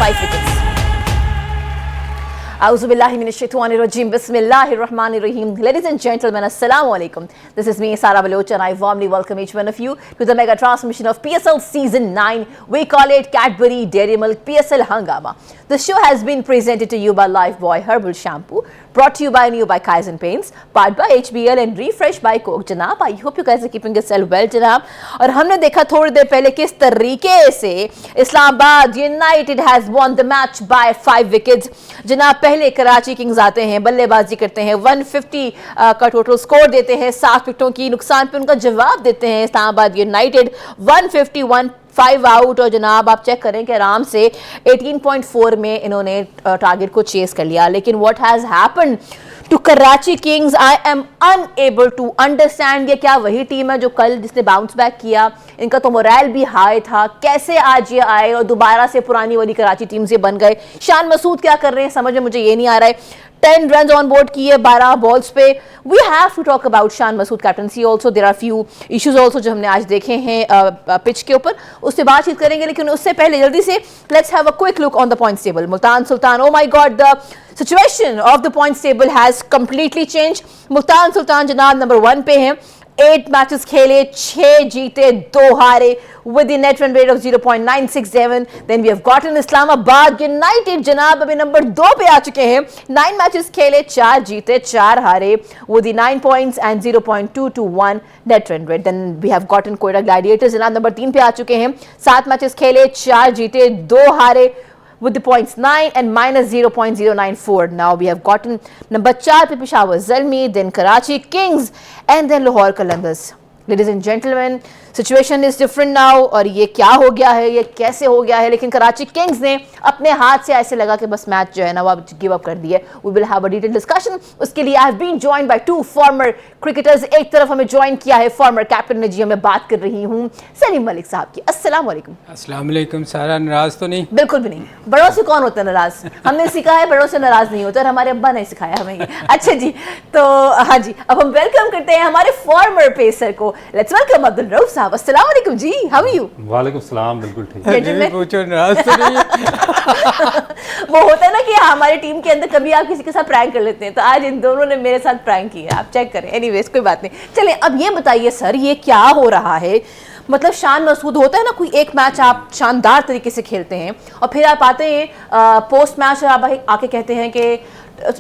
5 wickets. Auzubillahiminashaitanirrajim. Bismillahirrahmanirrahim. Ladies and gentlemen, Assalamu alaikum. This is me, Sara Baloch, and I warmly welcome each one of you to the mega transmission of PSL Season 9. We call it Cadbury Dairy Milk PSL Hangama. The show has been presented to you by Lifebuoy Herbal Shampoo, brought to you by Kaizen Paints, powered by HBL and refreshed by Coke. जनाब, I hope you guys are keeping yourself well, जनाब. और हमने देखा थोड़ी देर पहले किस तरीके से Islamabad United has won the match by 5 wickets. जनाब, पहले कराची किंग्स आते हैं, बल्लेबाजी करते हैं, 150 का टोटल स्कोर देते हैं, 7 विकेटों की नुकसान पे उनका जवाब देते हैं इस्लामाबाद यूनाइटेड 151 5 आउट। और जनाब आप चेक करें कि आराम से 18.4 में इन्होंने टारगेट को चेस कर लिया। लेकिन what has happened to Karachi Kings, I am unable to understand. ये क्या वही टीम है जो कल जिसने बाउंस बैक किया? इनका तो मोरल भी हाई था, कैसे आज ये आए और दोबारा से पुरानी वाली कराची टीम से बन गए? शान मसूद क्या कर रहे हैं समझ में मुझे ये नहीं आ रहा है। 10 रन ऑन बोर्ड किए 12 बॉल्स पे। We have to talk about Shan Masood captaincy also. There are few issues also जो हमने आज देखे हैं पिच के ऊपर, उससे बातचीत करेंगे। लेकिन उससे पहले जल्दी से let's have a quick look on the points table. Multan Sultan, oh my god, the situation of the points table has completely change. Multan Sultan जनाब नंबर 1 पे हैं, 8 मैचेस खेले, 6 जीते 2 हारे with the net run rate of 0.967. Then we have gotten Islamabad United जनाब अभी number 2 पे आ चुके हैं, 9 मैचेस खेले, 4 जीते 4 हारे with the 9 points and 0.221 net run rate. Then we have gotten Quetta Gladiators जनाब नंबर 3 पे आ चुके हैं, 7 मैचेस खेले, 4 जीते 2 हारे with the points 9 and minus 0.094. Now we have gotten number 4 पे Peshawar Zalmi, then Karachi Kings and then Lahore Qalandars. Ladies and gentlemen, situation is different now. और ये क्या हो गया है, ये कैसे हो गया है? लेकिन कराची किंग्स ने अपने हाथ से ऐसे लगा कि बस मैच जो है ना वो अब गिव अप कर दिया। We will have a detail discussion. उसके लिए I have been joined by 2 former cricketers. एक तरफ हमें ज्वाइन किया है फॉर्मर कैप्टन ने जी, मैं बात कर रही हूँ सलीम मलिक साहब की। अस्सलाम वालेकुम। अस्सलाम वालेकुम। सारा नाराज तो नहीं? बिल्कुल भी नहीं। बड़ों से कौन होता है नाराज? हमने सीखा है बड़ों से नाराज नहीं होता, और हमारे अब्बा ने सिखाया हमें ये। अच्छा जी, तो हाँ जी, अब हम वेलकम करते हैं हमारे फॉर्मर पेसर को। लेट्स वेलकम अब्दुल रऊफ साहब। अस्सलाम वालेकुम जी, हाउ आर यू? वालेकुम सलाम, बिल्कुल ठीक। पूछो नाराज तो नहीं? वो होता है ना कि हमारी टीम के अंदर कभी आप किसी के साथ प्रैंक कर लेते हैं, तो आज इन दोनों ने मेरे साथ प्रैंक किया, आप चेक करें। एनीवेज कोई बात नहीं। चलें अब ये बताइए सर, ये क्या हो रहा है? मतलब शान मसूद होता है ना, कोई एक मैच आप शानदार तरीके से खेलते हैं और फिर आप आते हैं पोस्ट मैच और आप आके कहते हैं कि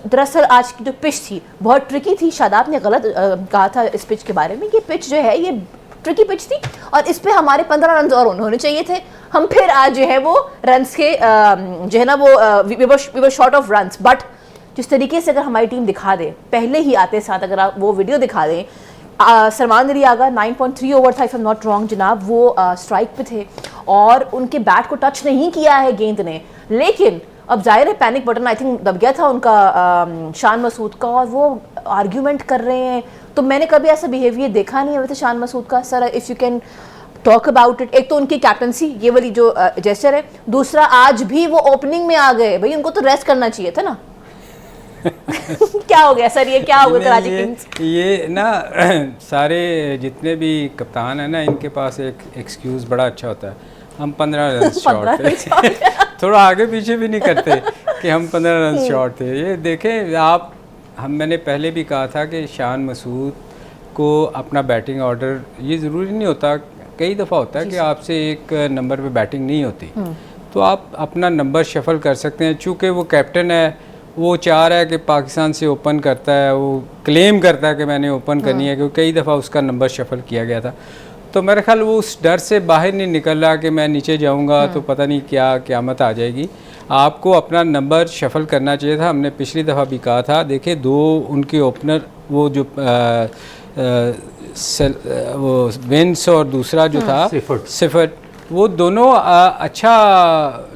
दरअसल आज की जो पिच थी बहुत ट्रिकी थी। शादाब ने गलत कहा था इस पिच के बारे में, ये पिच जो है ये ट्रिकी पिच थी और इस पे हमारे 15 रन और होने चाहिए थे। हम फिर आज जो है वो रन्स के जो है ना वो we were short of runs. But जिस तरीके से अगर हमारी टीम दिखा दे, पहले ही आते साथ अगर आप वो वीडियो दिखा दें, सलमान अली आगा 9.3 ओवर था if I am not wrong जनाब, वो स्ट्राइक पे थे और उनके बैट को टच नहीं किया है गेंद ने। लेकिन अब जाहिर है पैनिक बटन आई थिंक दब गया था उनका शान मसूद का, और वो आर्ग्यूमेंट कर रहे हैं। तो मैंने कभी ऐसा बिहेवियर देखा नहीं है वैसे शान मसूद का। Sir if you can talk about it. एक तो उनकी कैप्टनसी ये वाली जो जेस्चर है, दूसरा आज भी वो ओपनिंग में आ गए, भाई उनको तो रेस्ट करना चाहिए था ना। क्या हो गया सर, ये क्या हो गया कराची किंग्स? ये ना सारे जितने भी कप्तान है ना, इनके पास एक एक्सक्यूज़ बड़ा अच्छा होता है, हम 15 रन शॉर्ट थे। थोड़ा आगे पीछे भी नहीं करते कि हम 15 रन शॉर्ट थे। ये देखें आप, मैंने पहले भी कहा था कि शान मसूद को अपना बैटिंग ऑर्डर, ये ज़रूरी नहीं होता, कई दफ़ा होता है कि आपसे एक नंबर पे बैटिंग नहीं होती, तो आप अपना नंबर शफल कर सकते हैं। चूँकि वो कैप्टन है, वो चाह रहा है कि पाकिस्तान से ओपन करता है, वो क्लेम करता है कि मैंने ओपन करनी है, क्योंकि कई दफ़ा उसका नंबर शफल किया गया था। तो मेरे ख्याल वो उस डर से बाहर नहीं निकल रहा कि मैं नीचे जाऊंगा तो पता नहीं क्या क़यामत आ जाएगी। आपको अपना नंबर शफल करना चाहिए था। हमने पिछली दफ़ा भी कहा था। देखिए 2 उनके ओपनर, वो जो वो विंस और दूसरा जो था सिफर्ट, वो दोनों अच्छा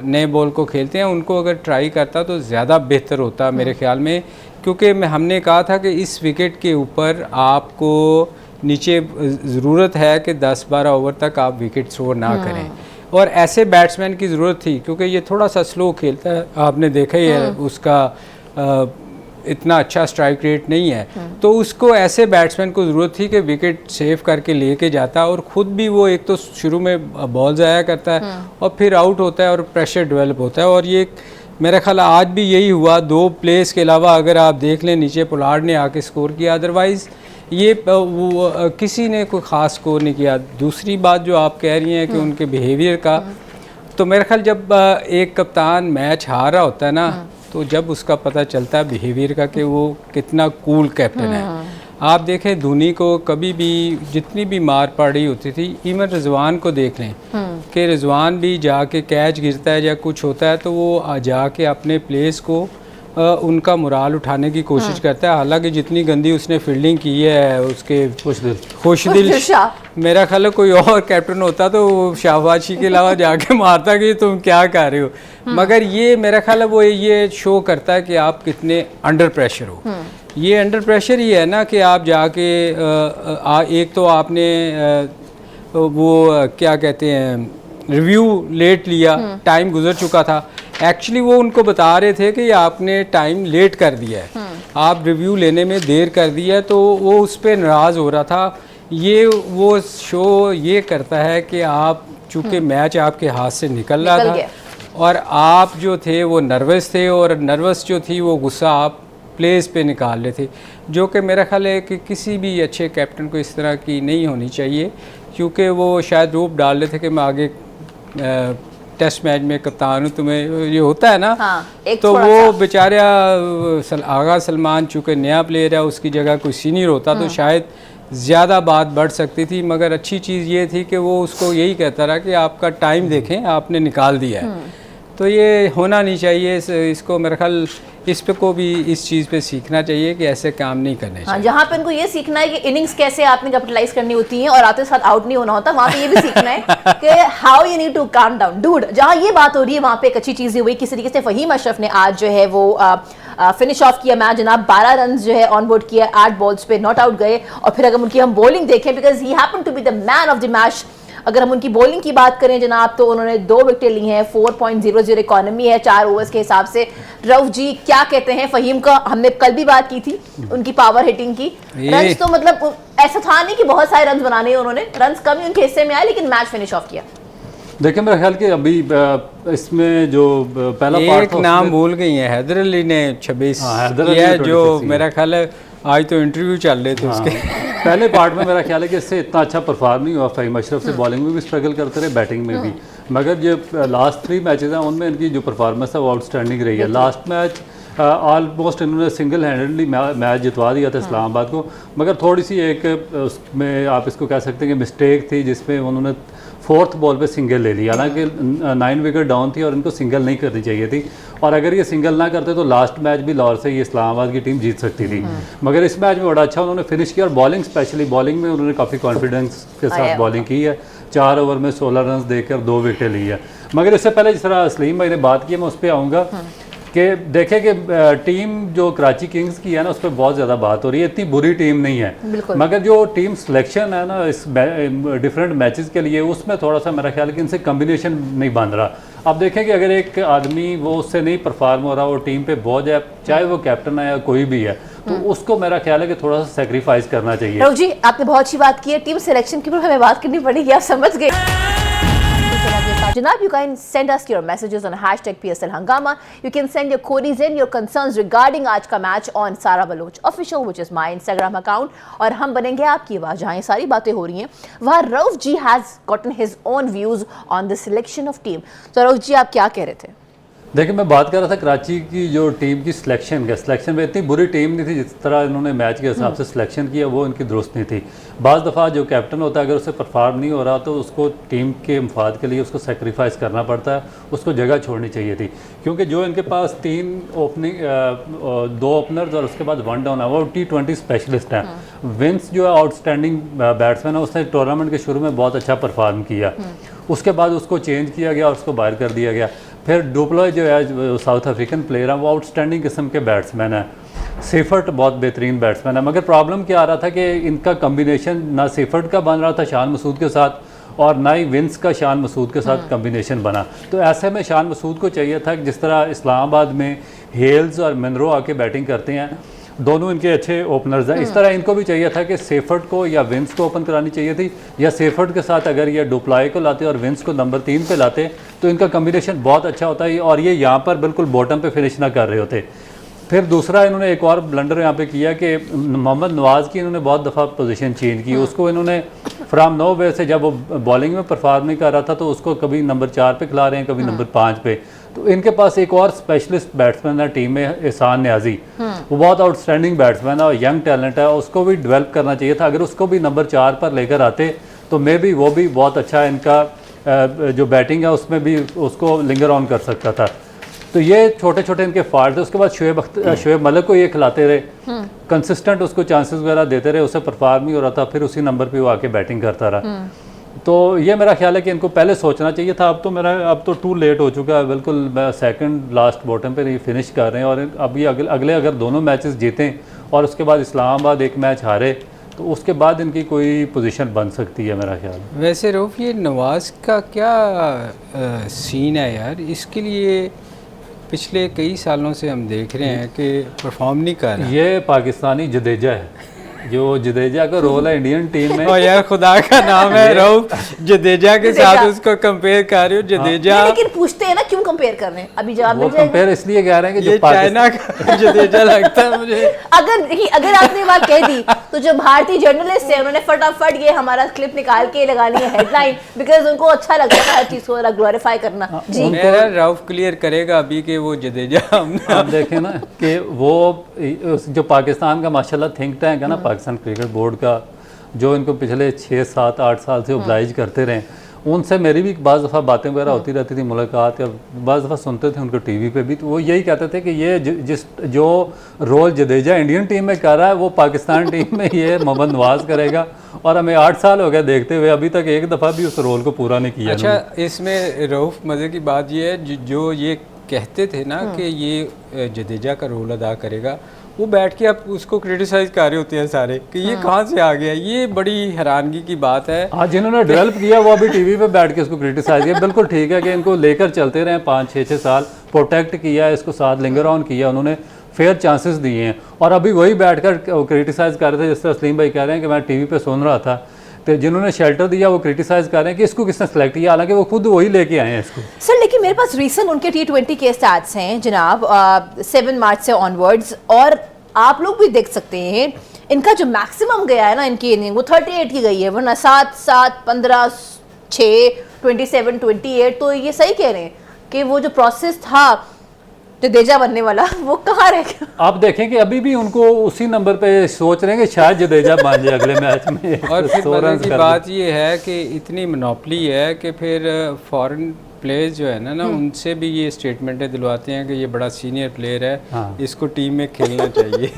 नए बॉल को खेलते हैं। उनको अगर ट्राई करता तो ज़्यादा बेहतर होता मेरे ख्याल में, क्योंकि हमने कहा था कि इस विकेट के ऊपर आपको नीचे ज़रूरत है कि 10-12 ओवर तक आप विकेट थ्रो ना करें, और ऐसे बैट्समैन की ज़रूरत थी क्योंकि ये थोड़ा सा स्लो खेलता है। आपने देखा ही है उसका इतना अच्छा स्ट्राइक रेट नहीं है, तो उसको ऐसे बैट्समैन को ज़रूरत थी कि विकेट सेव करके लेके जाता, और ख़ुद भी वो एक तो शुरू में बॉल ज़ाया करता है और फिर आउट होता है और प्रेशर डेवलप होता है। और ये मेरा ख्याल आज भी यही हुआ, 2 प्लेस के अलावा अगर आप देख लें नीचे पोलार्ड ने आके स्कोर किया, अदरवाइज़ ये किसी ने कोई ख़ास स्कोर नहीं किया। दूसरी बात जो आप कह रही हैं कि उनके बिहेवियर का, तो मेरा ख्याल जब एक कप्तान मैच हार रहा होता है ना, तो जब उसका पता चलता है बिहेवियर का कि वो कितना कूल कैप्टन है। आप देखें धोनी को कभी भी जितनी भी मार पड़ी होती थी, इवन रिजवान को देख लें कि रिजवान भी जाके कैच गिरता है या कुछ होता है तो वो जाके अपने प्लेस को उनका मुराल उठाने की कोशिश करता है। हालांकि जितनी गंदी उसने फील्डिंग की है उसके खुशदिल मेरा ख्याल है कोई और कैप्टन होता तो शाबाशी के अलावा जाके मारता कि तुम क्या कर रहे हो। मगर ये मेरा ख्याल है वो ये शो करता है कि आप कितने अंडर प्रेशर हो। ये अंडर प्रेशर ही है ना कि आप जाके एक तो आपने वो क्या कहते हैं रिव्यू लेट लिया, टाइम गुजर चुका था। एक्चुअली वो उनको बता रहे थे कि आपने टाइम लेट कर दिया है, आप रिव्यू लेने में देर कर दिया है, तो वो उस पर नाराज़ हो रहा था। ये वो शो ये करता है कि आप चूँकि मैच आपके हाथ से निकल रहा था और आप जो थे वो नर्वस थे, और नर्वस जो थी वो गुस्सा आप प्लेस पे निकाल रहे थे, जो कि मेरा ख्याल है कि किसी भी अच्छे कैप्टन को इस तरह की नहीं होनी चाहिए, क्योंकि वो शायद रूप डाल रहे थे कि मैं आगे टेस्ट मैच में कप्तान हूँ, तुम्हें ये होता है ना। तो वो बेचारा आगा सलमान चूँकि नया प्लेयर है, उसकी जगह कोई सीनियर होता तो शायद ज़्यादा बात बढ़ सकती थी। मगर अच्छी चीज़ ये थी कि वो उसको यही कहता रहा कि आपका टाइम देखें, आपने निकाल दिया है। तो ये होना नहीं चाहिए। इसको मेरा ख्याल इस पे को भी इस चीज़ पे सीखना चाहिए कि ऐसे काम नहीं करने चाहिए। जहाँ पे उनको ये सीखना है कि इनिंग्स कैसे आपने कैपिटलाइज करनी होती हैं और आते साथ आउट नहीं होना होता, वहाँ पे ये भी सीखना है कि how you need to calm down dude. जहाँ ये बात हो रही है वहाँ पे एक अच्छी चीज़ हुई, किस तरीके से फहीम अशरफ ने आज जो है वो फिनिश ऑफ किया मैच जनाब। 12 रन जो है ऑन बोर्ड किया, 8 बॉल्स पे नॉट आउट गए। और फिर अगर उनकी हम बॉलिंग देखें, because he happen to be the man of the match, अगर हम उनकी बॉलिंग की बात करें जनाब, तो उन्होंने 2 विकेटें ली हैं, 4.00 इकॉनमी है 4 ओवर्स के हिसाब से। रऊफ जी क्या कहते हैं फहीम का? हमने कल भी बात की थी उनकी पावर हिटिंग की। रन्स तो मतलब ऐसा था नहीं कि बहुत सारे रन्स बनाने, उन्होंने रन्स कम ही उनके हिस्से में आए, लेकिन मैच फिनिश ऑफ किया। देखिए मेरा ख्याल कि अभी इसमें जो पहला एक नाम भूल गई है, हैदर अली ने 26 किया, जो मेरा ख्याल है आज तो इंटरव्यू चल रहे थे उसके। पहले पार्ट में मेरा ख्याल है कि इससे इतना अच्छा परफॉर्म नहीं हुआ फहीम अशरफ से, बॉलिंग में भी स्ट्रगल करते रहे, बैटिंग में भी। मगर जो लास्ट 3 मैचेस हैं उनमें इनकी जो परफॉर्मेंस है वो आउटस्टैंडिंग रही है। लास्ट मैच ऑलमोस्ट इन्होंने सिंगल हैंडेडली मैच जितवा दिया था इस्लामाबाद को। मगर थोड़ी सी एक उसमें आप इसको कह सकते हैं कि मिस्टेक थी, जिसमें उन्होंने 4th बॉल पे सिंगल ले लिया। हालांकि 9 विकेट डाउन थी और इनको सिंगल नहीं करनी चाहिए थी, और अगर ये सिंगल ना करते तो लास्ट मैच भी लाहौर से ये इस्लामाबाद की टीम जीत सकती थी। मगर इस मैच में बड़ा अच्छा उन्होंने फिनिश किया, और बॉलिंग स्पेशली बॉलिंग में उन्होंने काफ़ी कॉन्फिडेंस के साथ बॉलिंग की है। 4 ओवर में 16 रन देकर 2 विकेटें ली है। मगर इससे पहले जिस तरह सलीम भाई ने बात की, मैं उस पर आऊँगा कि देखें कि टीम जो कराची किंग्स की है ना, उस पर बहुत ज़्यादा बात हो रही है। इतनी बुरी टीम नहीं है, मगर जो टीम सिलेक्शन है ना इस डिफरेंट मैचेस के लिए, उसमें थोड़ा सा मेरा ख्याल है कि इनसे कम्बिनेशन नहीं बन रहा। अब देखें कि अगर एक आदमी वो उससे नहीं परफॉर्म हो रहा, वो टीम पे बोझ है, चाहे वो कैप्टन है या कोई भी है, तो उसको मेरा ख्याल है कि थोड़ा सा सेक्रीफाइस करना चाहिए। रऊफ जी आपने बहुत अच्छी बात की है, टीम सिलेक्शन के ऊपर हमें बात करनी पड़ेगी, आप समझ गए Janab, you can send us your messages on #PSL Hangama. You can send your queries and your concerns regarding आज का match on Sara Baloch official, which is my Instagram account. और हम बनेंगे आपकी आवाज़। जहाँ ये सारी बातें हो रही हैं वहाँ रऊफ जी has gotten his own views on the selection of team. तो रऊफ जी आप क्या कह रहे थे? देखिए मैं बात कर रहा था कराची की जो टीम की सिलेक्शन में इतनी बुरी टीम नहीं थी, जिस तरह इन्होंने मैच के हिसाब से सिलेक्शन किया वो इनकी दुरुस्त नहीं थी। बाज़ दफ़ा जो कैप्टन होता है अगर उससे परफॉर्म नहीं हो रहा तो उसको टीम के मफाद के लिए उसको सेक्रीफाइस करना पड़ता है, उसको जगह छोड़नी चाहिए थी। क्योंकि जो इनके पास 2 ओपनर्स और उसके बाद 1 डाउन है, वो T20 स्पेशलिस्ट हैं। विंस जो है आउटस्टैंडिंग बैट्समैन है, उसने टूर्नामेंट के शुरू में बहुत अच्छा परफॉर्म किया, उसके बाद उसको चेंज किया गया और उसको बाहर कर दिया गया। फिर डुप्लोय जो है साउथ अफ्रीकन प्लेयर है, वो आउटस्टैंडिंग किस्म के बैट्समैन है। सेफर्ट बहुत बेहतरीन बैट्समैन है, मगर प्रॉब्लम क्या आ रहा था कि इनका कम्बिनेशन ना सेफर्ट का बन रहा था शान मसूद के साथ, और ना ही विंस का शान मसूद के साथ कम्बिनेशन बना। तो ऐसे में शान मसूद को चाहिए था कि जिस तरह इस्लामाबाद में हेल्स और मनरो आके बैटिंग करते हैं, दोनों इनके अच्छे ओपनर्स हैं। इस तरह इनको भी चाहिए था कि सेफर्ट को या विंस को ओपन करानी चाहिए थी, या सेफर्ट के साथ अगर ये डुप्लाई को लाते और विंस को नंबर 3 पे लाते तो इनका कम्बिनेशन बहुत अच्छा होता है, और ये यहाँ पर बिल्कुल बॉटम पे फिनिश ना कर रहे होते। फिर दूसरा इन्होंने एक और ब्लंडर यहाँ पे किया कि मोहम्मद नवाज़ की इन्होंने बहुत दफ़ा पोजीशन चेंज की, उसको इन्होंने फ्राम नो वे से जब वो बॉलिंग में परफॉर्म नहीं कर रहा था तो उसको कभी नंबर 4 पे खिला रहे हैं, कभी नंबर 5 पे। तो इनके पास एक और स्पेशलिस्ट बैट्समैन है टीम में, एहसान न्याजी, वो बहुत आउटस्टैंडिंग बैट्समैन है और यंग टैलेंट है, उसको भी डेवलप करना चाहिए था। अगर उसको भी नंबर 4 पर लेकर आते तो मे भी वो भी बहुत अच्छा इनका जो बैटिंग है उसमें भी उसको लिंगर ऑन कर सकता था। तो ये छोटे छोटे इनके फॉल्ट थे। उसके बाद शोएब मलिक को ये खिलाते रहे, कंसिस्टेंट उसको चांसेस वगैरह देते रहे, उससे परफॉर्म नहीं हो रहा था, फिर उसी नंबर पे वो आके बैटिंग करता रहा। तो ये मेरा ख्याल है कि इनको पहले सोचना चाहिए था। अब तो टू लेट हो चुका है, बिल्कुल सेकंड लास्ट बॉटम पे फिनिश कर रहे हैं, और अभी अगले अगर दोनों मैचेस जीतें और उसके बाद इस्लामाबाद एक मैच हारे तो उसके बाद इनकी कोई पोजीशन बन सकती है मेरा ख्याल। वैसे रऊफ, ये नवाज़ का क्या सीन है यार? इसके लिए पिछले कई सालों से हम देख रहे हैं कि परफॉर्म नहीं कर रहा। ये पाकिस्तानी जडेजा है, जो जडेजा का रोल है इंडियन टीम में। और यार खुदा का नाम है रऊफ, जडेजा के साथ उसको कंपेयर कर रहे हो। जडेजा लेकिन पूछते हैं ना क्यों कंपेयर कर रहे हैं, अभी जवाब वो मिल जाएगा। कंपेयर इसलिए कह रहे हैं कि ये जो चाइना का जडेजा लगता है मुझे। अगर आपने ये बात कह दी तो जो भारतीय जर्नलिस्ट है उन्होंने फटाफट ये हमारा क्लिप निकाल के लगा ली है हेडलाइन, बिकॉज उनको अच्छा लगता है हर चीज को ग्लोरीफाई करना। जी मेरा रऊफ क्लियर करेगा अभी कि वो जडेजा आप देखें ना कि वो जो पाकिस्तान का माशाल्लाह थिंक टैंक है ना, पाकिस्तान क्रिकेट बोर्ड का, जो इनको पिछले 6, 7, 8 साल से ऑब्लाइज करते रहे, उनसे मेरी भी बाज़ दफ़ा बातें वगैरह होती रहती थी, मुलाकात, या बाज़ दफ़ा सुनते थे उनको टीवी पे भी, तो वो यही कहते थे कि ये जो रोल जडेजा इंडियन टीम में कर रहा है वो पाकिस्तान टीम में ये मोहम्मद नवाज़ करेगा, और हमें 8 साल हो गए देखते हुए, अभी तक एक दफ़ा भी उस रोल को पूरा नहीं किया। अच्छा, इसमें रऊफ मज़े की बात ये है, जो ये कहते थे ना कि ये जडेजा का रोल अदा करेगा, वो बैठ के अब उसको क्रिटिसाइज कर रहे होते हैं सारे कि ये कहाँ से आ गया। ये बड़ी हैरानगी की बात है। हाँ, जिन्होंने डेवलप किया वो अभी टीवी पे बैठ के इसको क्रिटिसाइज किया। बिल्कुल ठीक है कि इनको लेकर चलते रहे 5-6 साल, प्रोटेक्ट किया, इसको साथ लिंगर ऑन किया, उन्होंने फेयर चांसेस दिए हैं, और अभी वही बैठकर क्रिटिसाइज कर रहे थे। जिस तरह सलीम भाई कह रहे हैं कि मैं टीवी पे सुन रहा था, तो जिन्होंने शेल्टर दिया वो क्रिटिसाइज कर रहे हैं कि इसको किसने सेलेक्ट किया, हालांकि वो खुद वही लेके आए हैं इसको। सर, लेकिन मेरे पास रीसेंट उनके T20 के स्टैट्स हैं जनाब, 7 मार्च से ऑनवर्ड्स, और आप लोग भी देख सकते हैं इनका जो मैक्सिमम गया है ना इनकी इनिंग, वो 38 की गई है, वरना 7, 15, 6, 27, 28। तो ये सही कह रहे हैं कि वो जो प्रोसेस था जडेजा बनने वाला वो कहाँ रह गया। आप देखें कि अभी भी उनको उसी नंबर पे सोच रहे हैं कि शायद जडेजा मान जाए अगले मैच में। और फिर मजे की बात ये है कि इतनी मोनोपली है कि फिर फॉरेन प्लेयर्स जो है ना उनसे भी ये स्टेटमेंटें दिलवाते हैं कि ये बड़ा सीनियर प्लेयर है, हाँ। इसको टीम में खेलना चाहिए।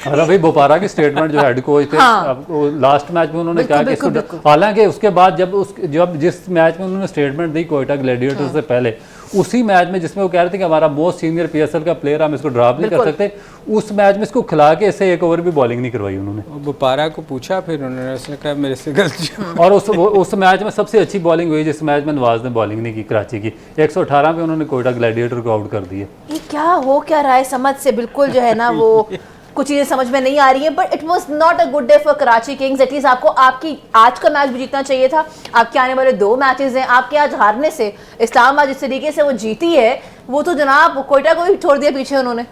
और अभी बोपारा की स्टेटमेंट जो हेड कोच थे, हाँ। लास्ट मैच में उन्होंने कहा कि हालांकि उसके बाद जब जिस मैच में उन्होंने स्टेटमेंट दी कोयटा ग्लैडिएटर्स हाँ। से पहले, उसी मैच में जिसमें वो कह रहे थे कि हमारा मोस्ट सीनियर PSL का प्लेयर, हम इसको ड्रॉप नहीं कर सकते, उस मैच में इसको खिला के इससे एक ओवर भी बॉलिंग नहीं करवाई उन्होंने। बोपारा को पूछा, फिर उन्होंने उसने कहा मेरे से गलती। और उस मैच में सबसे अच्छी बॉलिंग हुई जिस मैच में नवाज ने बॉलिंग नहीं की, कराची की। 118 पे उन्होंने कोयटा ग्लैडिएटर को आउट कर दिया। ये क्या हो क्या रहा है, समझ से बिल्कुल जो है ना वो कुछ चीज़ें समझ में नहीं आ रही है। But it was not a good day for Karachi Kings. At least आपको आपकी आज का मैच भी जीतना चाहिए था। आपके आने वाले 2 मैचेस हैं, आपके आज हारने से इस्लामाबाद जिस तरीके से वो जीती है, वो तो जनाब कोयटा को भी छोड़ दिया पीछे उन्होंने।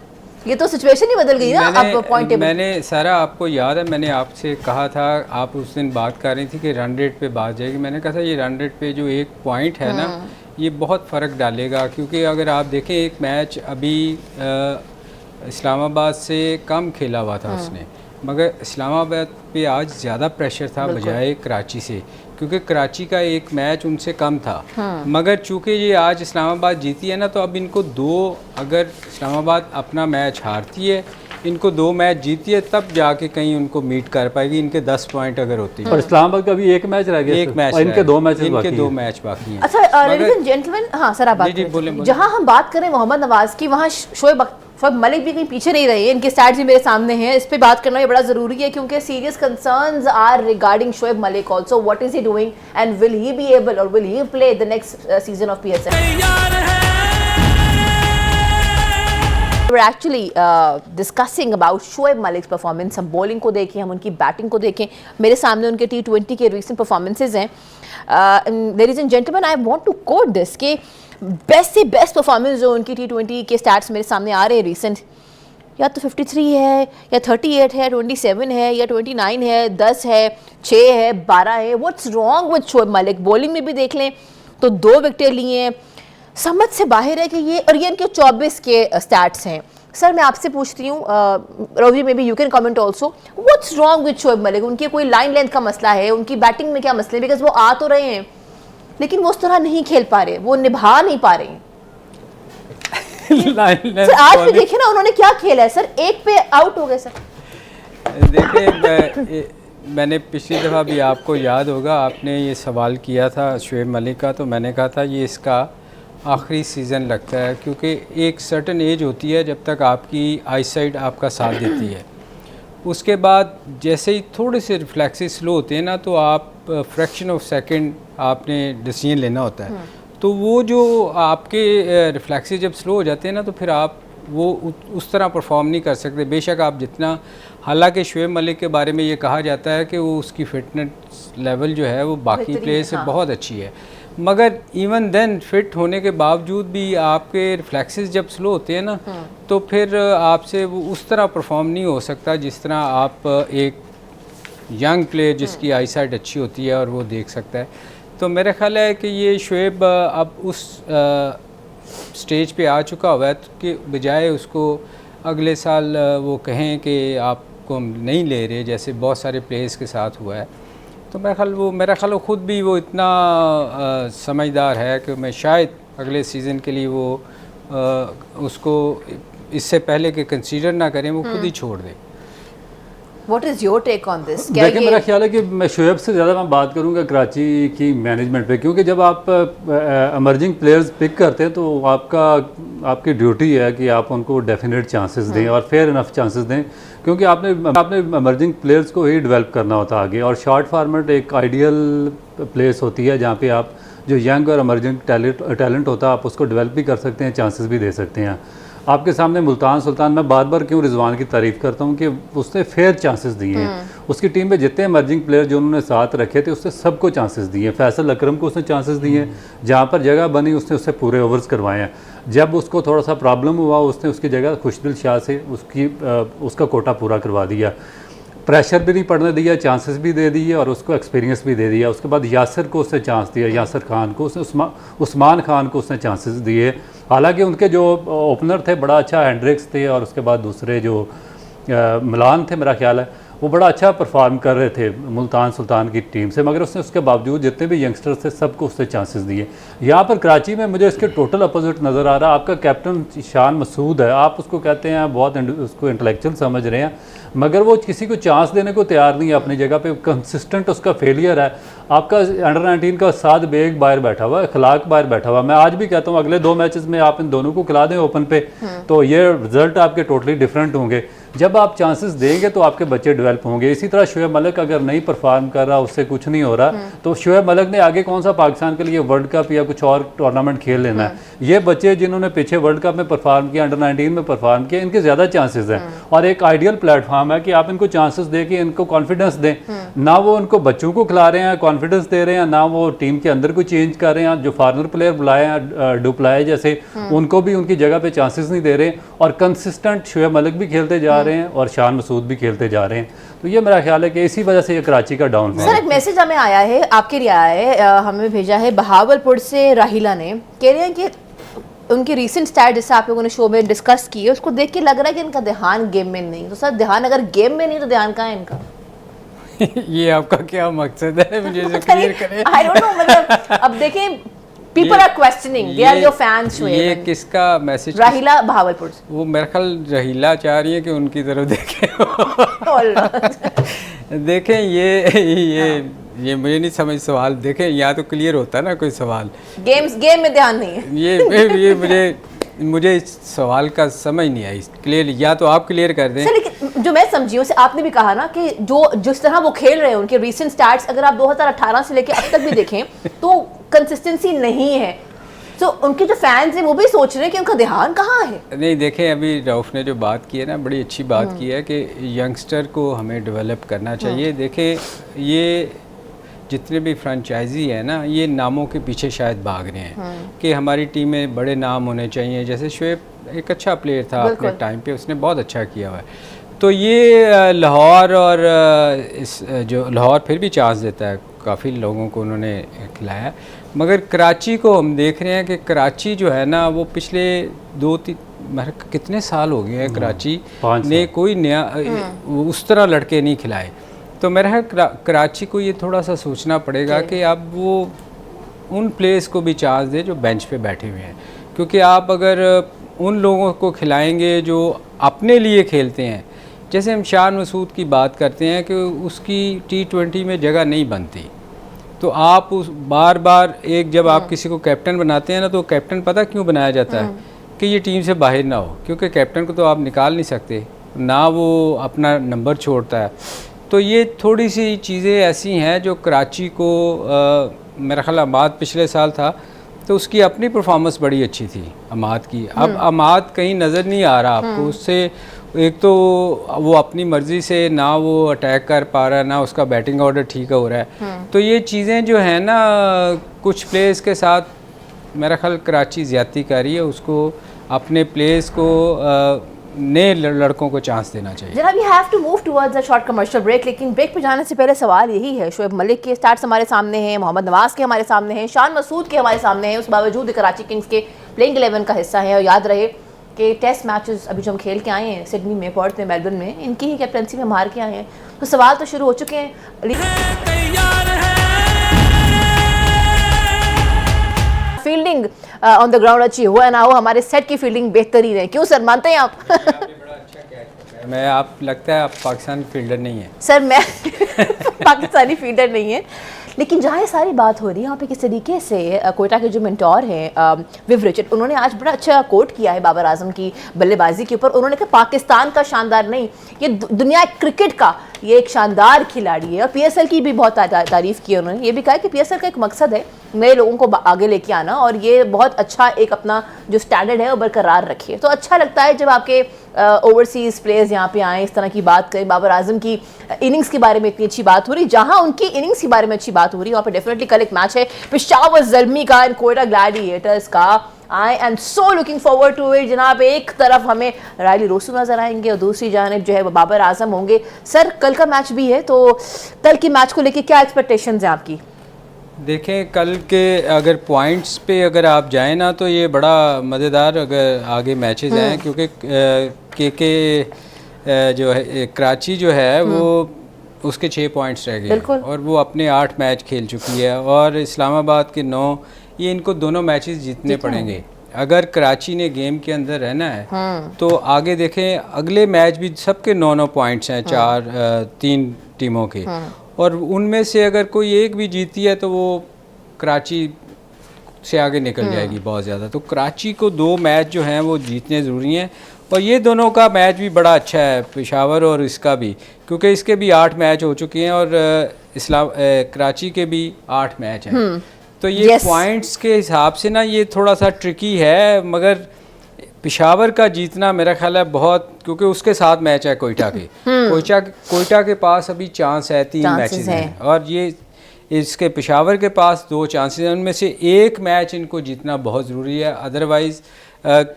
ये तो सिचुएशन ही बदल गई ना अब पॉइंट टेबल। मैंने सारा, आपको याद है मैंने आपसे कहा था, आप उस दिन बात कर रही थी कि रन रेट पे बात जाएगी। मैंने कहा था ये रन रेट पे जो 1 पॉइंट है ना, ये बहुत फ़र्क डालेगा। क्योंकि अगर आप देखें एक मैच अभी इस्लामाबाद से कम खेला हुआ था उसने, मगर इस्लामाबाद पे आज ज़्यादा प्रेशर था बजाय कराची से, क्योंकि कराची का एक मैच उनसे कम था। मगर चूँकि ये आज इस्लामाबाद जीती है ना, तो अब इनको 2, अगर इस्लामाबाद अपना मैच हारती है, इनको 2 मैच जीती है, तब जाके कहीं उनको मीट कर पाएगी। इनके 10 पॉइंट अगर होती है। और इस्लामाबाद का भी 1 मैच रह गया, 1 मैच, इनके 2 मैच बाकी हैं। अच्छा लेडीज एंड जेंटलमैन, हाँ सर आप बात करें। जहाँ हम बात करें मोहम्मद नवाज की, वहाँ शोएब मलिक भी कहीं पीछे नहीं रहे हैं। इनके स्टैट्स भी मेरे सामने हैं, इस पे बात करना ये बड़ा जरूरी है, क्योंकि serious concerns are regarding Shoaib Malik also. What is he doing and will he be able और will he play the next season of PSL। We're actually discussing about Shoaib Malik's performance. हम bowling को देखें, हम उनकी बैटिंग को देखें. मेरे सामने उनके T20 के recent performances हैं. Ladies and gentlemen, I want to quote this कि बेस्ट से बेस्ट परफॉर्मेंस जो उनकी T20 के स्टैट्स मेरे सामने आ रहे हैं रिसेंट, या तो 53 है या 38 है, 27 है या 29 है, 10 है, 6 है, 12 है. What's wrong with Shoaib Malik? Bowling में भी देख लें तो 2 विकेटें लिए हैं. समझ से बाहर है कि ये, और ये इनके 24 के स्टैट्स हैं. सर मैं आपसे पूछती हूँ, रोजी may be you can comment also, what's wrong with Shoaib Malik? उनकी कोई लाइन लेंथ का मसला है? उनकी बैटिंग में क्या मसले? बिकॉज वो आ तो रहे हैं लेकिन वो उस तरह नहीं खेल पा रहे, वो निभा नहीं पा रहे हैं. सर आज भी देखिए ना उन्होंने क्या खेला है सर, एक पे आउट हो गए सर. देखिए मैंने पिछली दफ़ा भी, आपको याद होगा, आपने ये सवाल किया था शोएब मलिक का, तो मैंने कहा था ये इसका आखिरी सीज़न लगता है, क्योंकि एक सर्टन एज होती है जब तक आपकी आईसाइट आपका साथ देती है. उसके बाद जैसे ही थोड़े से रिफ्लेक्सेस स्लो होते हैं ना, तो आप फ्रैक्शन ऑफ सेकंड आपने डिसीजन लेना होता है. तो वो जो आपके रिफ्लेक्सेस जब स्लो हो जाते हैं ना, तो फिर आप वो उस तरह परफॉर्म नहीं कर सकते. बेशक आप जितना, हालांकि शोएब मलिक के बारे में ये कहा जाता है कि वो उसकी फिटनेस लेवल जो है वो बाकी प्लेयर से बहुत अच्छी है, मगर इवन देन फिट होने के बावजूद भी आपके रिफ्लेक्सेस जब स्लो होते हैं ना, तो फिर आपसे वो उस तरह परफॉर्म नहीं हो सकता जिस तरह आप एक यंग प्लेयर जिसकी आईसाइट अच्छी होती है और वो देख सकता है. तो मेरा ख्याल है कि ये शोएब अब उस स्टेज पे आ चुका हुआ है कि बजाय उसको अगले साल वो कहें कि आपको हम नहीं ले रहे, जैसे बहुत सारे प्लेयर्स के साथ हुआ है, तो मेरा ख्याल वो ख़ुद भी वो इतना समझदार है कि मैं शायद अगले सीज़न के लिए वो उसको इससे पहले कि कंसीडर ना करें, वो खुद ही छोड़ दें. What is your take on this? देखिए मेरा ख्याल है कि मैं शोएब से ज़्यादा मैं बात करूंगा कराची की मैनेजमेंट पे, क्योंकि जब आप एमर्जिंग प्लेयर्स पिक करते हैं तो आपकी ड्यूटी है कि आप उनको डेफिनेट चांसेस दें और फेयर इनफ चांसेस दें, क्योंकि आपने एमर्जिंग प्लेयर्स को ही डेवलप करना होता है आगे. और शॉर्ट फॉर्मेट एक आइडियल प्लेस होती है जहाँ पे आप जो यंग और एमर्जिंग टैलेंट होता है आप उसको डेवलप भी कर सकते हैं, चांसेस भी दे सकते हैं. आपके सामने मुल्तान सुल्तान, मैं बार बार क्यों रिजवान की तारीफ़ करता हूँ कि उसने फेयर चांसेस दिए हैं. उसकी टीम में जितने एमर्जिंग प्लेयर जो उन्होंने साथ रखे थे उसने सबको चांसेस दिए हैं. फैसल अकरम को उसने चांसेस दिए हैं, जहाँ पर जगह बनी उससे पूरे ओवर्स करवाए हैं. जब उसको थोड़ा सा प्रॉब्लम हुआ उसने उसकी जगह खुशदिल शाह से उसका कोटा पूरा करवा दिया. प्रेशर भी नहीं पड़ने दिया, चांसेस भी दे दिए और उसको एक्सपीरियंस भी दे दिया. उसके बाद यासर को उसने चांस दिया, यासर खान को उसने, उस्मान खान को उसने चांसेस दिए. हालांकि उनके जो ओपनर थे बड़ा अच्छा हैंड्रिक्स थे और उसके बाद दूसरे जो मिलान थे मेरा ख्याल है वो बड़ा अच्छा परफॉर्म कर रहे थे मुल्तान सुल्तान की टीम से, मगर उसने उसके बावजूद जितने भी यंगस्टर्स थे सबको उसने चांसेस दिए. यहाँ पर कराची में मुझे इसके टोटल अपोजिट नज़र आ रहा है. आपका कैप्टन शान मसूद है, आप उसको कहते हैं बहुत उसको इंटेलेक्चुअल समझ रहे हैं, मगर वो किसी को चांस देने को तैयार नहीं है. अपनी जगह पे कंसिस्टेंट उसका फेलियर है. आपका अंडर 19 का साद बेग बाहर बैठा हुआ है, खिलाक बाहर बैठा हुआ है. मैं आज भी कहता हूँ अगले 2 मैचेस में आप इन दोनों को खिला दें ओपन पे तो ये रिजल्ट आपके टोटली डिफरेंट होंगे. जब आप चांसेस देंगे तो आपके बच्चे डेवलप होंगे. इसी तरह शोएब मलिक अगर नहीं परफॉर्म कर रहा, उससे कुछ नहीं हो रहा, तो शोएब मलिक ने आगे कौन सा पाकिस्तान के लिए वर्ल्ड कप या कुछ और टूर्नामेंट खेल लेना है. ये बच्चे जिन्होंने पीछे वर्ल्ड कप में परफॉर्म किया, अंडर 19 में परफॉर्म किया, इनके ज़्यादा चांसेस हैं. और एक आइडियल प्लेटफॉर्म है कि आप इनको चांसेस दे के इनको कॉन्फिडेंस दें. ना वो उनको बच्चों को खिला रहे हैं, कॉन्फिडेंस दे रहे हैं, ना वो टीम के अंदर को चेंज कर रहे हैं. जो फॉरनर प्लेयर बुलाए हैं डुप्लाए जैसे, उनको भी उनकी जगह पे चांसेस नहीं दे रहे. और कंसिस्टेंट शोएब मलिक भी खेलते जा रहे हैं और शान मसूद भी खेलते जा रहे हैं. तो ये मेरा ख्याल है कि इसी वजह से ये कराची का डाउन है. सर एक मैसेज हमें आया है, आपके लिए आया है, हमें भेजा है बहावलपुर से राहिला ने. कह रहे हैं कि उनकी रीसेंट स्टैट जैसे आप लोगों ने शो में डिस्कस की है, उसको देख के लग रहा है कि इनका ध्यान गेम में नहीं. तो सर ध्यान अगर गेम में नहीं तो ध्यान कहाँ है इनका? ये आपका क्या मकसद है, मुझे क्लियर करें. आई डोंट नो, मतलब अब देखें people are questioning, they are your fans. ये किसका मैसेज? राहिला बहावलपुर से. वो मेरे ख्याल राहिला चाह रही है कि उनकी तरफ देखें. देखें ये मुझे नहीं समझ सवाल. देखें यहाँ तो क्लियर होता है ना कोई सवाल, गेम में ध्यान नहीं है. ये मुझे इस सवाल का समझ नहीं आई क्लियर. या तो आप क्लियर कर दें. सर लेकिन जो मैं समझी हूँ, आपने भी कहा ना कि जिस तरह वो खेल रहे हैं, उनके रीसेंट स्टैट्स अगर आप 2018 से लेके अब तक भी देखें तो कंसिस्टेंसी नहीं है. तो उनके जो फैंस हैं वो भी सोच रहे हैं कि उनका ध्यान कहाँ है। नहीं देखें, अभी रऊफ ने जो बात की है ना, बड़ी अच्छी बात की है कि यंगस्टर को हमें डेवलप करना चाहिए। देखें, ये जितने भी फ्रेंचाइजी है ना, ये नामों के पीछे शायद भाग रहे हैं कि हमारी टीम में बड़े नाम होने चाहिए। जैसे शुएब एक अच्छा प्लेयर था अपने टाइम पे, उसने बहुत अच्छा किया हुआ है। तो ये लाहौर और इस जो लाहौर फिर भी चांस देता है, काफ़ी लोगों को उन्होंने खिलाया, मगर कराची को हम देख रहे हैं कि कराची जो है ना, वो पिछले 2-3 कितने साल हो गए हैं कराची ने कोई नया उस तरह लड़के नहीं खिलाए। तो मेरा कराची को ये थोड़ा सा सोचना पड़ेगा कि अब वो उन प्लेयर्स को भी चांस दे जो बेंच पे बैठे हुए हैं, क्योंकि आप अगर उन लोगों को खिलाएंगे जो अपने लिए खेलते हैं, जैसे हम शान मसूद की बात करते हैं कि उसकी T20 में जगह नहीं बनती, तो आप उस बार बार एक जब आप किसी को कैप्टन बनाते हैं ना, तो कैप्टन पता क्यों बनाया जाता है कि ये टीम से बाहर ना हो, क्योंकि कैप्टन को तो आप निकाल नहीं सकते ना, वो अपना नंबर छोड़ता है। तो ये थोड़ी सी चीज़ें ऐसी हैं जो कराची को मेरा ख्याल अमाद पिछले साल था तो उसकी अपनी परफॉर्मेंस बड़ी अच्छी थी अमाद की। अब अमाद कहीं नज़र नहीं आ रहा आपको, उससे एक तो वो अपनी मर्ज़ी से ना वो अटैक कर पा रहा है, ना उसका बैटिंग ऑर्डर ठीक हो रहा है। तो ये चीज़ें जो हैं ना, कुछ प्लेयर्स के साथ मेरा ख्याल कराची ज़्यादती कर रही है, उसको अपने प्लेयर्स को नए लड़कों को चांस देना चाहिए। जनाब, we have to move towards a short commercial break, लेकिन ब्रेक पे जाने से पहले सवाल यही है, शुएब मलिक के स्टार्ट्स हमारे सामने हैं, मोहम्मद नवाज के हमारे सामने हैं, शान मसूद के हमारे सामने हैं, उस बावजूद कराची किंग्स के प्लेइंग 11 का हिस्सा है। और याद रहे कि टेस्ट मैचेस अभी जो हम खेल के आए हैं सिडनी में, पर्थ में, मेलबर्न में, इनकी ही कैप्टनसी में हार के आए हैं। तो सवाल तो शुरू हो चुके हैं, फील्डिंग ऑन द ग्राउंड अच्छी हो या ना हो, हमारे सेट की फील्डिंग बेहतरीन है। क्यों सर, मानते हैं आप? मैं आप लगता है आप पाकिस्तानी फील्डर नहीं है सर, मैं पाकिस्तानी फील्डर नहीं है, लेकिन जहाँ ये सारी बात हो रही है यहाँ पे किस तरीके से कोयटा के जो मेंटोर हैं विव रिचर्ड, उन्होंने आज बड़ा अच्छा कोट किया है बाबर आजम की बल्लेबाजी के ऊपर। उन्होंने कहा पाकिस्तान का शानदार नहीं, ये दुनिया क्रिकेट का ये एक शानदार खिलाड़ी है। और PSL की भी बहुत तारीफ़ की उन्होंने, ये भी कहा कि PSL का एक मकसद है नए लोगों को आगे लेके आना, और ये बहुत अच्छा एक अपना जो स्टैंडर्ड है वो बरकरार रखिए। तो अच्छा लगता है जब आपके ओवरसीज़ प्लेयर्स यहाँ पे आए, इस तरह की बात करें। बाबर आजम की इनिंग्स के बारे में इतनी अच्छी बात हो रही, जहाँ उनकी इनिंग्स के बारे में अच्छी बात हो रही, वहाँ पे डेफिनेटली कल एक मैच है पेशावर ज़ल्मी का एंड कोयटा ग्लैडिएटर्स का। I am so looking forward to it जनाब। एक तरफ हमें रायली रोसू नजर आएंगे और दूसरी जानिब जो है वो बाबर आजम होंगे। सर, कल का मैच भी है, तो कल के मैच को लेके क्या एक्सपेक्टेशंस हैं आपकी? देखें, कल के अगर पॉइंट्स पे अगर आप जाएं ना, तो ये बड़ा मज़ेदार अगर आगे मैचेस हैं, क्योंकि के जो है कराची जो है वो उसके 6 पॉइंट्स रह गए और वो अपने 8 मैच खेल चुकी है, और इस्लामाबाद के 9, ये इनको दोनों मैचेस जीतने पड़ेंगे अगर कराची ने गेम के अंदर रहना है। तो आगे देखें, अगले मैच भी सबके 9-9 पॉइंट्स हैं, 3 टीमों के, और उनमें से अगर कोई एक भी जीती है तो वो कराची से आगे निकल जाएगी बहुत ज़्यादा। तो कराची को 2 मैच जो हैं वो जीतने ज़रूरी हैं, और ये दोनों का मैच भी बड़ा अच्छा है, पेशावर और इसका भी, क्योंकि इसके भी 8 मैच हो चुके हैं और कराची के भी 8 मैच हैं। तो ये पॉइंट्स के हिसाब से ना ये थोड़ा सा ट्रिकी है, मगर पेशावर का जीतना मेरा ख्याल है बहुत, क्योंकि उसके साथ मैच है कोयटा के। कोयटा के पास अभी चांस है, 3 मैचेस हैं, और ये इसके पेशावर के पास 2 चांसेस हैं, उनमें से एक मैच इनको जीतना बहुत ज़रूरी है। अदरवाइज़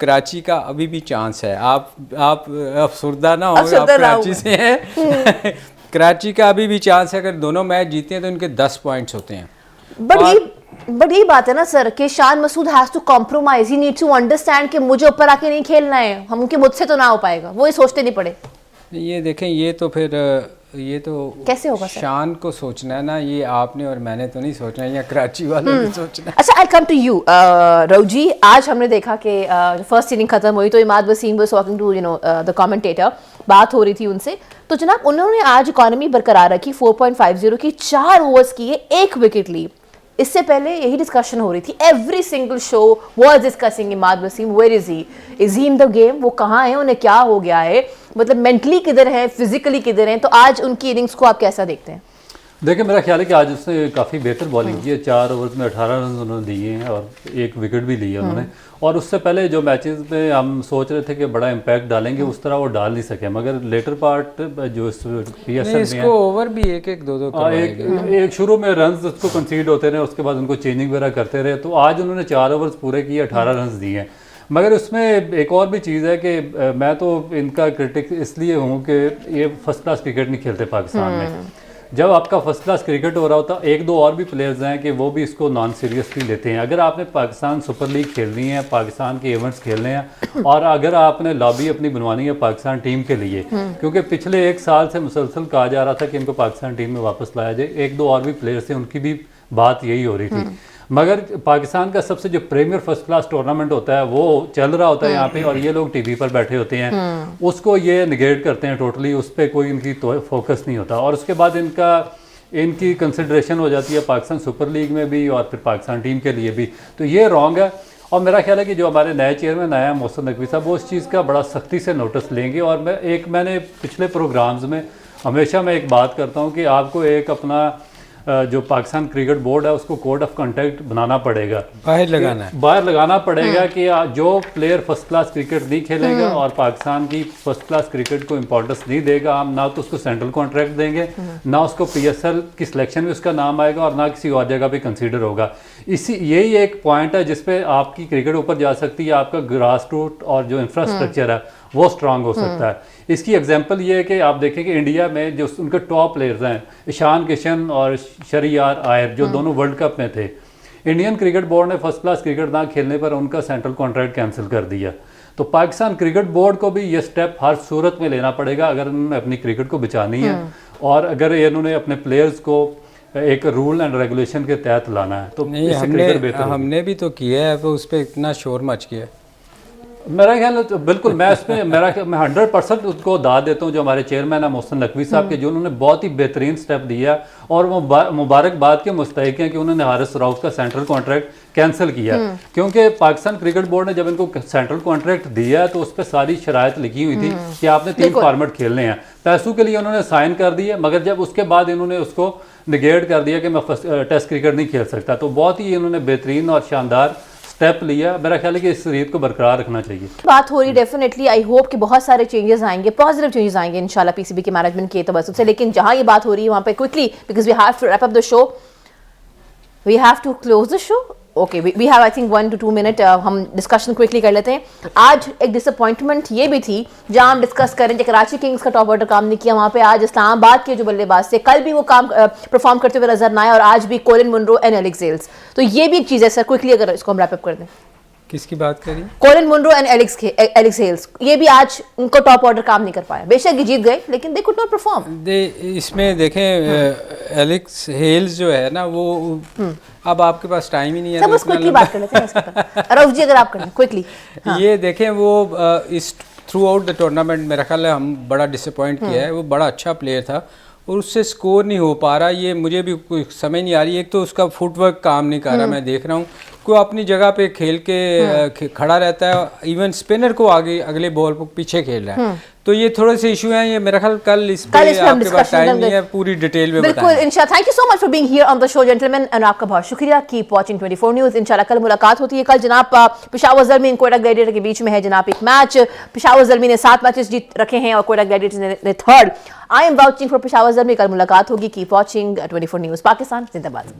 कराची का अभी भी चांस है। आप अफसुर्दा ना हो, आप कराची से हैं कराची का अभी भी चांस है, अगर दोनों मैच जीते हैं तो इनके 10 पॉइंट्स होते हैं। बट यही बात है ना सर कि Shan Masood has to compromise, he need to understand कि मुझे ऊपर आके नहीं खेलना है, हमके मुझसे तो ना हो पाएगा, वो ये सोचते नहीं पड़े। ये देखें, ये तो फिर ये तो कैसे होगा सर? शान को सोचना है ना, ये आपने और मैंने तो नहीं सोचना है, या कराची वालों ने सोचना है। अच्छा, आई कम टू यू रऊ जी। आज हमने देखा कि फर्स्ट इनिंग खत्म हुई तो Imad Wasim was talking to the commentator, बात हो रही थी उनसे, तो जनाब उन्होंने आज इकॉनमी बरकरार रखी, 4.50 की, 4 ओवर्स किए, 1 विकेट ली। इससे पहले यही डिस्कशन हो रही थी, every single show was discussing Imad Wasim, where is he in the game, वो कहाँ है, उन्हें क्या हो गया है, मतलब मेंटली किधर है, फिजिकली किधर है। तो आज उनकी इनिंग्स को आप कैसा देखते हैं? देखिए मेरा ख्याल है कि आज उसने काफ़ी बेहतर बॉलिंग की है, 4 ओवर्स में 18 रन उन्होंने दिए हैं और 1 विकेट भी लिया उन्होंने। और उससे पहले जो मैचेस में हम सोच रहे थे कि बड़ा इम्पैक्ट डालेंगे, उस तरह वो डाल नहीं सके, मगर लेटर पार्ट जो PSL में इसको ओवर भी एक एक शुरू में रन्स उसको कंसीड होते रहे, उसके बाद उनको चेंजिंग वगैरह करते रहे, तो आज उन्होंने 4 ओवर्स पूरे किए, 18 रन दिए हैं। मगर उसमें एक और भी चीज़ है कि मैं तो इनका क्रिटिक इसलिए हूँ कि ये फर्स्ट क्लास क्रिकेट नहीं खेलते पाकिस्तान में। जब आपका फर्स्ट क्लास क्रिकेट हो रहा होता, एक दो और भी प्लेयर्स हैं कि वो भी इसको नॉन सीरियसली लेते हैं। अगर आपने पाकिस्तान सुपर लीग खेलनी है, पाकिस्तान के इवेंट्स खेलने हैं, और अगर आपने लॉबी अपनी बनवानी है पाकिस्तान टीम के लिए, क्योंकि पिछले 1 साल से मुसलसल कहा जा रहा था कि इनको पाकिस्तान टीम में वापस लाया जाए, एक दो और भी प्लेयर्स थे, उनकी भी बात यही हो रही थी। मगर पाकिस्तान का सबसे जो प्रीमियर फर्स्ट क्लास टूर्नामेंट होता है वो चल रहा होता है यहाँ पे, और ये लोग टीवी पर बैठे होते हैं, उसको ये निगेट करते हैं टोटली, उस पर कोई इनकी फोकस नहीं होता। और उसके बाद इनकी कंसिडरेशन हो जाती है पाकिस्तान सुपर लीग में भी और फिर पाकिस्तान टीम के लिए भी, तो ये रॉन्ग है। और मेरा ख्याल है कि जो हमारे नए चेयरमैन आए हैं मोहसिन नकवी साहब, वो इस चीज़ का बड़ा सख्ती से नोटिस लेंगे। और मैंने पिछले प्रोग्राम्स में हमेशा मैं एक बात करता हूँ कि आपको एक अपना जो पाकिस्तान क्रिकेट बोर्ड है उसको कोड ऑफ कंडक्ट बनाना पड़ेगा, बाहर लगाना पड़ेगा कि जो प्लेयर फर्स्ट क्लास क्रिकेट नहीं खेलेगा और पाकिस्तान की फर्स्ट क्लास क्रिकेट को इंपॉर्टेंस नहीं देगा, हम ना तो उसको सेंट्रल कॉन्ट्रैक्ट देंगे, ना उसको PSL की सिलेक्शन में उसका नाम आएगा, और ना किसी और जगह पे कंसीडर होगा। यही एक पॉइंट है जिसपे आपकी क्रिकेट ऊपर जा सकती है, आपका ग्रास रूट और जो इंफ्रास्ट्रक्चर है वो स्ट्रांग हो सकता है। इसकी एग्जांपल ये है कि आप देखें कि इंडिया में जो उनके टॉप प्लेयर्स हैं, ईशान किशन और शहरियार आयर, जो दोनों वर्ल्ड कप में थे, इंडियन क्रिकेट बोर्ड ने फर्स्ट क्लास क्रिकेट ना खेलने पर उनका सेंट्रल कॉन्ट्रैक्ट कैंसिल कर दिया। तो पाकिस्तान क्रिकेट बोर्ड को भी ये स्टेप हर सूरत में लेना पड़ेगा अगर उन्होंने अपनी क्रिकेट को बचानी है, और अगर इन्होंने अपने प्लेयर्स को एक रूल एंड रेगुलेशन के तहत लाना है। तो हमने भी तो किया है, तो उस पर इतना शोर मच गया। मेरा ख्याल तो बिल्कुल मैं 100% उसको दाद देता हूँ जो हमारे चेयरमैन है मोहसिन नकवी साहब के, जो उन्होंने बहुत ही बेहतरीन स्टेप दिया, और वो मुबारकबाद के मुस्तहिक हैं कि उन्होंने हारिस राउफ का सेंट्रल कॉन्ट्रैक्ट कैंसिल किया। क्योंकि पाकिस्तान क्रिकेट बोर्ड ने जब इनको सेंट्रल कॉन्ट्रैक्ट दिया तो उस पर सारी शराइत लिखी हुई थी कि आपने 3 फॉर्मेट खेलने हैं, पैसों के लिए उन्होंने साइन कर दिए, मगर जब उसके बाद इन्होंने उसको निगेट कर दिया कि मैं टेस्ट क्रिकेट नहीं खेल सकता। तो बहुत ही इन्होंने बेहतरीन और शानदार स्टेप लिया। मेरा ख्याल है कि इस रीत को बरकरार रखना चाहिए। बात हो रही डेफिनेटली, आई होप कि बहुत सारे चेंजेस आएंगे, पॉजिटिव चेंजेस आएंगे इंशाल्लाह PCB के मैनेजमेंट के तवज्जुह से। लेकिन जहां ये बात हो रही है वहां पे quickly, because we have to wrap up the show, we have to close the show. Okay, we have I think 1 to 2 minute, हम डिस्कशन क्विकली कर लेते हैं। आज एक डिसअपॉइंटमेंट ये भी थी जहां हम डिस्कस करें कि कराची किंग्स का टॉप ऑर्डर काम नहीं किया, वहां पे आज इस्लामाबाद के जो बल्लेबाज थे कल भी वो काम परफॉर्म करते हुए नजर ना आए, और आज भी Colin Munro and Alex Hales. तो ये भी एक चीज़ है सर, क्विकली अगर इसको हम रैप अप कर दें। किसकी बात करी? Colin Munro and Alex Hales, ये भी आज उनको टॉप ऑर्डर काम नहीं कर पाया। बेशक ये जीत गए लेकिन दे कुड नॉट परफॉर्म। इसमें देखें एलेक्स हेल्स जो है ना, वो अब आपके पास टाइम ही नहीं है, सब उस क्विकली बात कर लेते हैं इसके ऊपर। रऊफ जी अगर आप करें क्विकली। ये देखें वो इस थ्रू आउट द टूर्नामेंट मेरा ख्याल है हम बड़ा डिसअपॉइंट किया है। वो बड़ा अच्छा प्लेयर था और उससे स्कोर नहीं हो पा रहा, ये मुझे भी कोई समझ नहीं आ रही। एक तो उसका फुटवर्क काम नहीं कर रहा, मैं देख रहा हूँ को अपनी जगह पे खेल के खड़ा रहता है, इवन स्पिनर को आगे अगले बॉल पर पीछे खेल रहा है। तो ये थोड़े से इशू हैं, ये मेरा ख्याल कल इस पे आपके पास टाइम नहीं है पूरी डिटेल में बिल्कुल इंशाल्लाह। Thank you so much for being here on the show gentleman, और आपका बहुत शुक्रिया। Keep watching 24 news. इंशाल्लाह कल मुलाकात होती है। कल जनाब पेशावर ज़ल्मी कोयटा ग्लैडिएटर के बीच में है जनाब एक मैच। पेशावर ज़ल्मी ने 7 मैचेस जीत रखे हैं और कोयटा ग्लैडिएटर्स ने 3rd। I am vouching for Peshawar Zalmi. कल मुलाकात होगी। Keep watching 24 news. पाकिस्तान जिंदाबाद।